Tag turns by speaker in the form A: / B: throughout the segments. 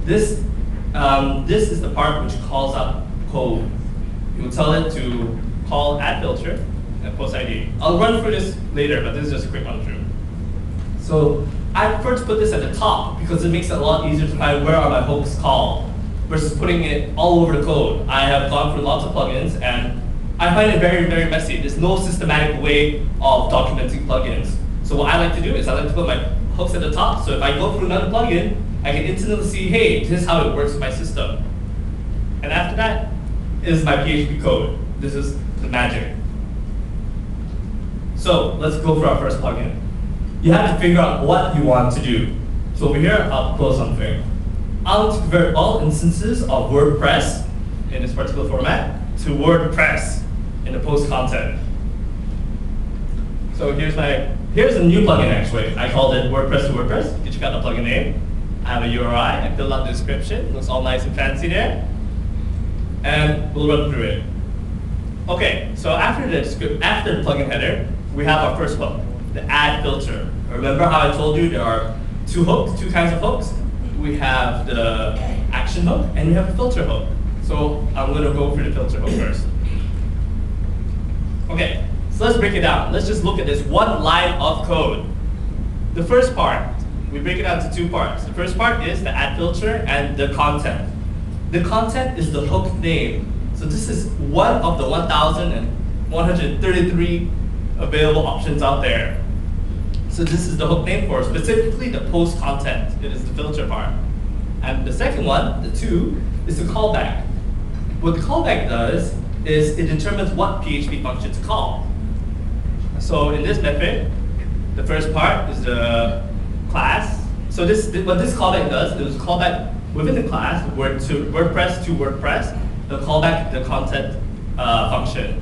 A: This, this is the part which calls up code. You tell it to call add filter and post ID. I'll run through this later, but this is just a quick run through. So I prefer to put this at the top because it makes it a lot easier to find where are my hooks called versus putting it all over the code. I have gone through lots of plugins and I find it very, very messy. There's no systematic way of documenting plugins. So what I like to do is I like to put my hooks at the top. So if I go through another plugin, I can instantly see, hey, this is how it works with my system. And after that is my PHP code. This is the magic. So let's go for our first plugin. You have to figure out what you want to do. So over here, I'll propose something. I want to convert all instances of WordPress in this particular format to WordPress in the post content. So here's a new plugin actually. I called it WordPress to WordPress. You can check out the plugin name. I have a URI. I filled out the description. It looks all nice and fancy there. And we'll run through it. Okay, so after the plugin header, we have our first hook, the add filter. Remember how I told you there are two kinds of hooks? We have the action hook and we have the filter hook. So I'm going to go for the filter hook first. Okay, so let's break it down. Let's just look at this one line of code. The first part, we break it down to two parts. The first part is the add filter and the content. The content is the hook name. So this is one of the 1,133 available options out there. So this is the hook name for specifically the post content. It is the filter part. And the second one, the 2, is the callback. What the callback does is it determines what PHP function to call. So in this method, the first part is the class. So what this callback does is callback within the class, WordPress to WordPress, the callback the content function.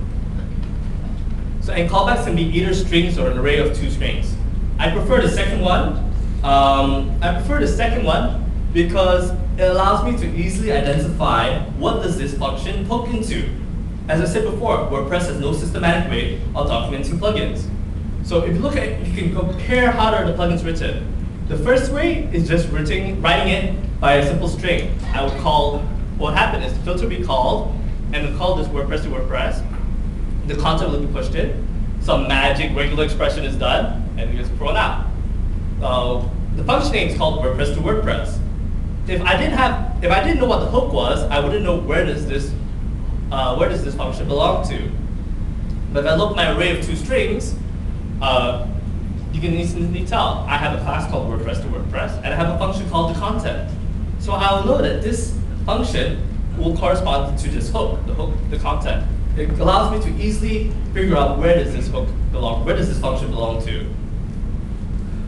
A: So and callbacks can be either strings or an array of 2 strings. I prefer the second one. Because it allows me to easily identify what does this function hook into. As I said before, WordPress has no systematic way of documenting plugins. So if you look at it, you can compare how are the plugins written. The first way is just writing it by a simple string. I would call, what happened is the filter will be called, and the call this WordPress to WordPress. The content will be pushed in. Some magic regular expression is done, and it gets thrown out. The function name is called WordPress to WordPress. If I didn't know what the hook was, I wouldn't know where does this function belong to. But if I look at my array of 2 strings, you can instantly tell I have a class called WordPress to WordPress, and I have a function called the content. So I'll know that this function will correspond to this hook, the content. It allows me to easily figure out where does this hook belong, where does this function belong to.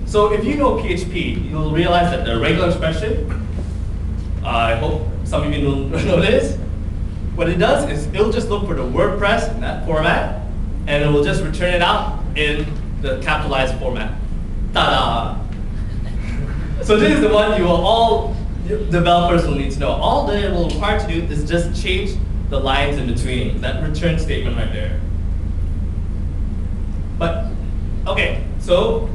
A: So if you know PHP, you'll realize that the regular expression, I hope some of you know this, what it does is it'll just look for the WordPress in that format, and it will just return it out in the capitalized format. Ta-da! So this is the one all developers will need to know. All they will require to do is just change the lines in between, that return statement right there. But, okay, so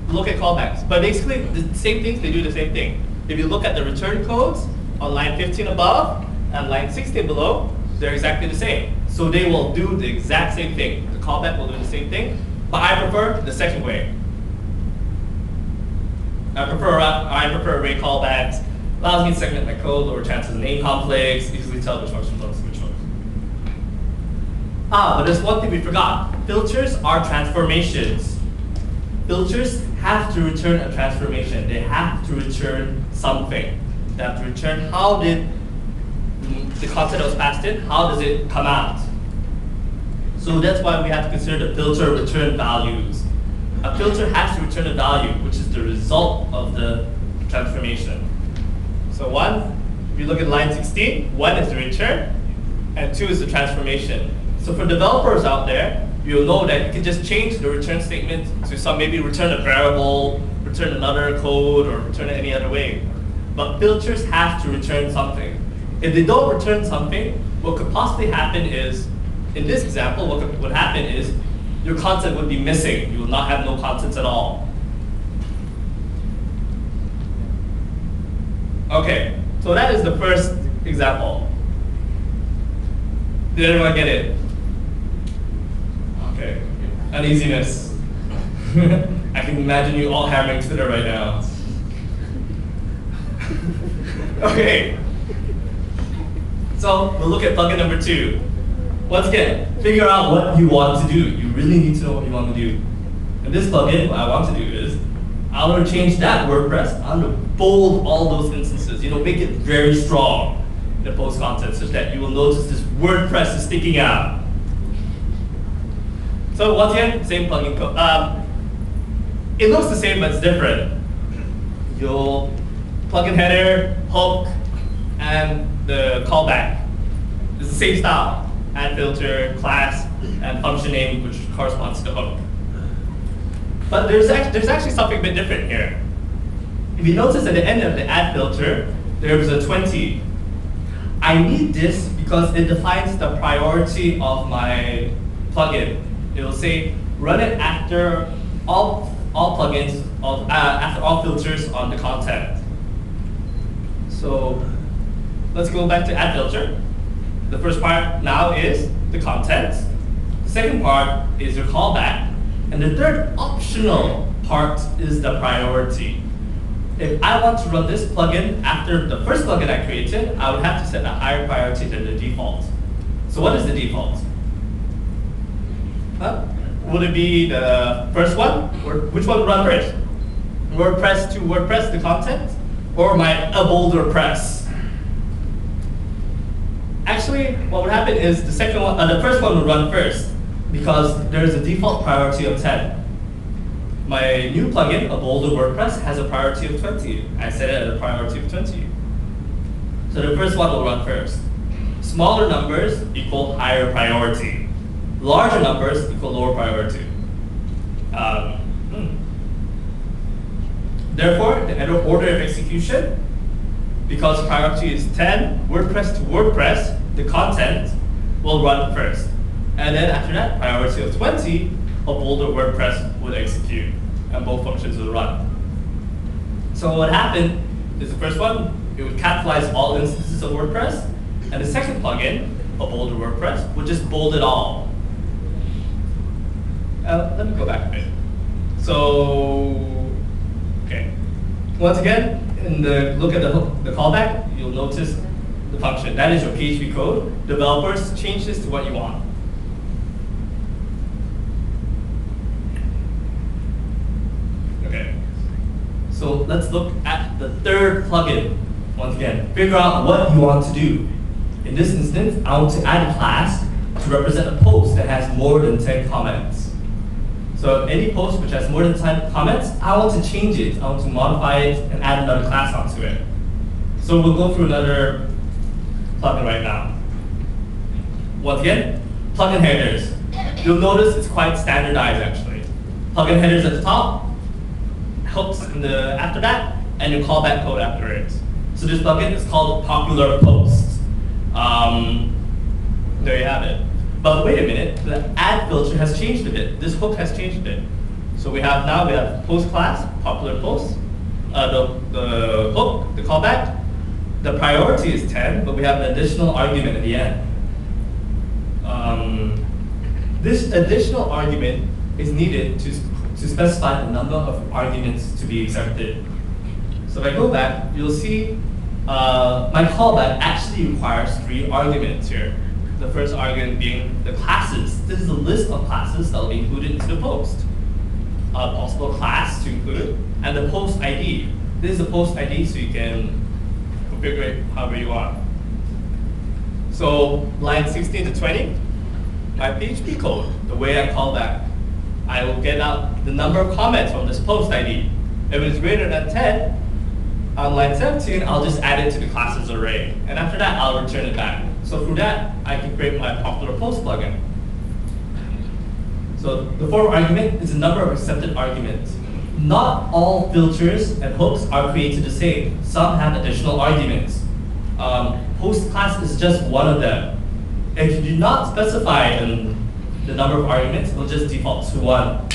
A: look at callbacks. But basically, the same things, they do the same thing. If you look at the return codes on line 15 above and line 16 below, they're exactly the same. So they will do the exact same thing. The callback will do the same thing, but I prefer the second way. I prefer array callbacks. Allows me to segment my code, lower chances of name conflicts, easily tell which function belongs to which one. But there's one thing we forgot. Filters are transformations. Filters have to return a transformation. They have to return something. They have to return how did the content that was passed in, how does it come out? So that's why we have to consider the filter return values. A filter has to return a value, which is the result of the transformation. So 1, if you look at line 16, 1 is the return, and 2 is the transformation. So for developers out there, you'll know that you can just change the return statement to maybe return a variable, return another code, or return it any other way. But filters have to return something. If they don't return something, what could possibly happen is, in this example, what would happen is your content would be missing. You will not have no contents at all. Okay, So that is the first example. Did everyone get it? Okay. Uneasiness. I can imagine you all hammering Twitter right now. Okay. So we'll look at plugin number 2. Once again, figure out what you want to do. You really need to know what you want to do. In this plugin, what I want to do is, I want to change that WordPress. I want to bold all those instances. Make it very strong in the post content such that you will notice this WordPress is sticking out. So once again, same plugin code. It looks the same, but it's different. You'll plugin header, hook, and the callback. It's the same style. Add filter, class, and function name, which corresponds to the hook. But there's actually something a bit different here. If you notice at the end of the add filter, there was a 20. I need this because it defines the priority of my plugin. It will say run it after all plugins, after all filters on the content. So let's go back to add filter. The first part now is the content. The second part is your callback. And the third optional part is the priority. If I want to run this plugin after the first plugin I created, I would have to set a higher priority than the default. So what is the default? Would it be the first one? Or which one would run first? WordPress to WordPress, the content? Or my bolder press? Actually, what would happen is the first one would run first because there's a default priority of 10. My new plugin, a bolder WordPress, has a priority of 20. I set it at a priority of 20. So the first one will run first. Smaller numbers equal higher priority. Larger numbers equal lower priority. Therefore, the order of execution, because priority is 10, WordPress to WordPress, the content will run first. And then after that, priority of 20, a bolder WordPress would execute, and both functions will run. So what happened is the first one, it would capitalize all instances of WordPress, and the second plugin, a bolder WordPress, would just bold it all. Let me go back a bit. So, okay. Once again, look at the callback, you'll notice the function. That is your PHP code. Developers, change this to what you want. Okay. So let's look at the third plugin. Once again, figure out what you want to do. In this instance, I want to add a class to represent a post that has more than 10 comments. So any post which has more than 10 comments, I want to change it. I want to modify it and add another class onto it. So we'll go through another plugin right now. Once again, plugin headers. You'll notice it's quite standardized actually. Plugin headers at the top, hooks after that, and your callback code after it. So this plugin is called popular posts. There you have it. But wait a minute, the add filter has changed a bit. This hook has changed a bit. So we have post class, popular post, the hook, the callback. The priority is 10, but we have an additional argument at the end. This additional argument is needed to specify the number of arguments to be accepted. So if I go back, you'll see my callback actually requires 3 arguments here. The first argument being the classes. This is a list of classes that will be included into the post. A possible class to include, and the post ID. This is the post ID, so you can configure it however you want. So line 16 to 20, my PHP code, the way I call back, I will get out the number of comments from this post ID. If it's greater than 10, on line 17, I'll just add it to the classes array. And after that, I'll return it back. So through that, I can create my popular post plugin. So the fourth argument is the number of accepted arguments. Not all filters and hooks are created the same. Some have additional arguments. Post class is just one of them. If you do not specify the number of arguments, it will just default to 1.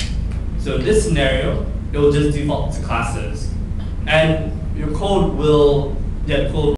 A: So in this scenario, it will just default to classes. And your code will,